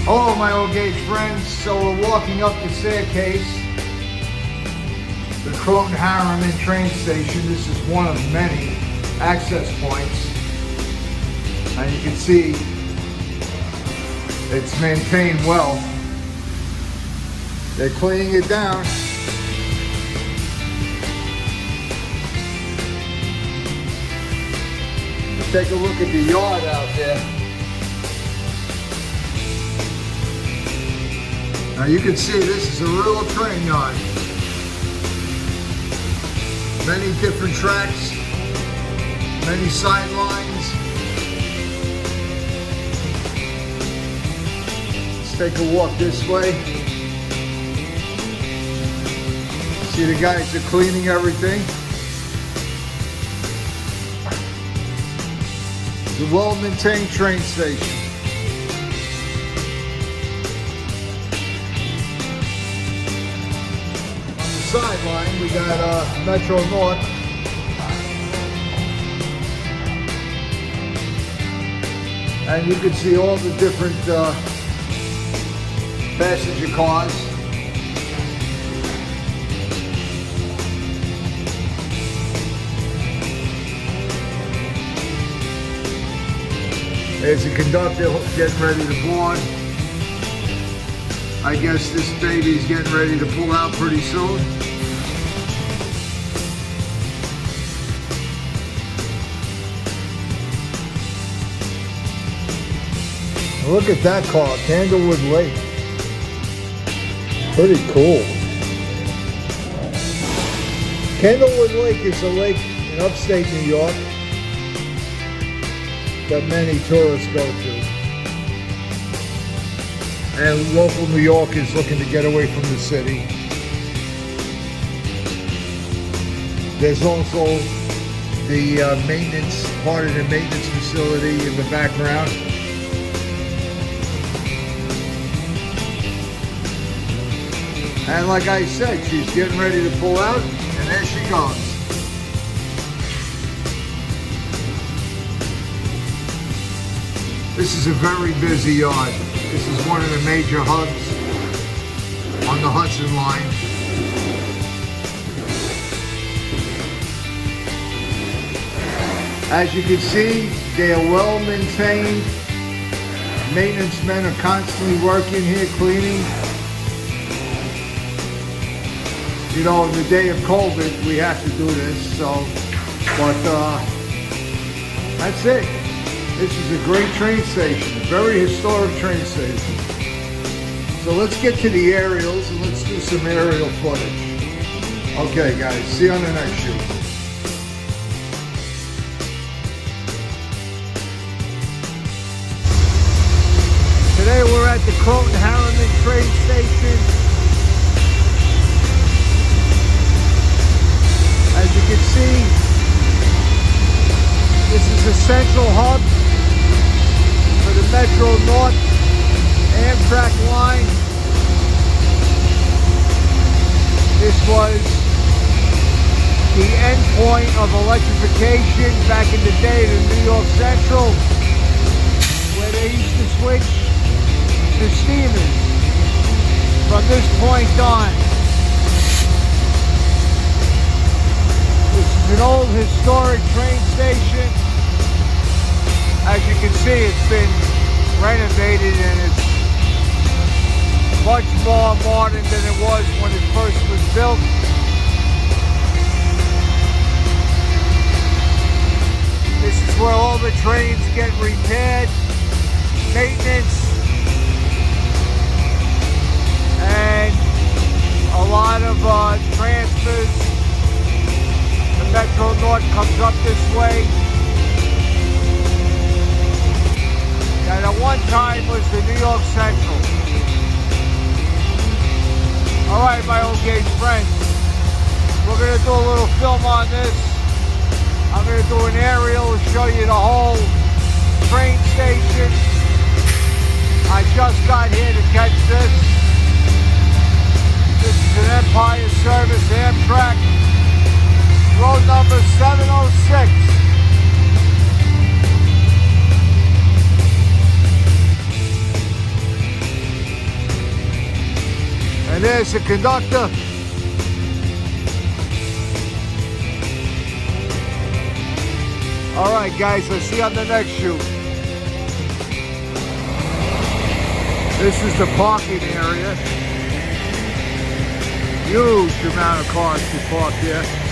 Hello, my old gauge friends. So we're walking up the staircase, the Croton Harriman train station. This is one of many access points, and you can see it's maintained well. They're cleaning it down. Let's take a look at the yard out there. Now you can see this is a real train yard. Many different tracks, many sidelines. Let's take a walk this way. See, the guys are cleaning everything. It's a well-maintained train station. Sideline, we got Metro North. And you can see all the different passenger cars. There's a conductor getting ready to board. I guess this baby's getting ready to pull out pretty soon. Look at that car, Candlewood Lake. Pretty cool. Candlewood Lake is a lake in upstate New York that many tourists go to. And local New Yorkers looking to get away from the city. There's also the part of the maintenance facility in the background. And like I said, she's getting ready to pull out, and there she goes. This is a very busy yard. This is one of the major hubs on the Hudson line. As you can see, they are well maintained. Maintenance men are constantly working here, cleaning. You know, in the day of COVID, we have to do this, so, but that's it. This is a great train station, a very historic train station. So let's get to the aerials and let's do some aerial footage. Okay guys, see you on the next shoot. Today we're at the Croton Harriman train station. As you can see, this is a central hub for the Metro North Amtrak line. This was the end point of electrification back in the day to New York Central, where they used to switch to steamers from this point on. It's an old historic train station. As you can see, it's been renovated and it's much more modern than it was when it first was built. This is where all the trains get repaired, maintenance, and a lot of transfers. The Metro North comes up this way. That at one time was the New York Central. Alright, my old gauge friends, we're going to do a little film on this. I'm going to do an aerial to show you the whole train station. I just got here to catch this. This is an Empire Service Amtrak. Road number 706. there's the conductor. All right, guys, let's see on the next shoot. This is the parking area. Huge amount of cars to park here.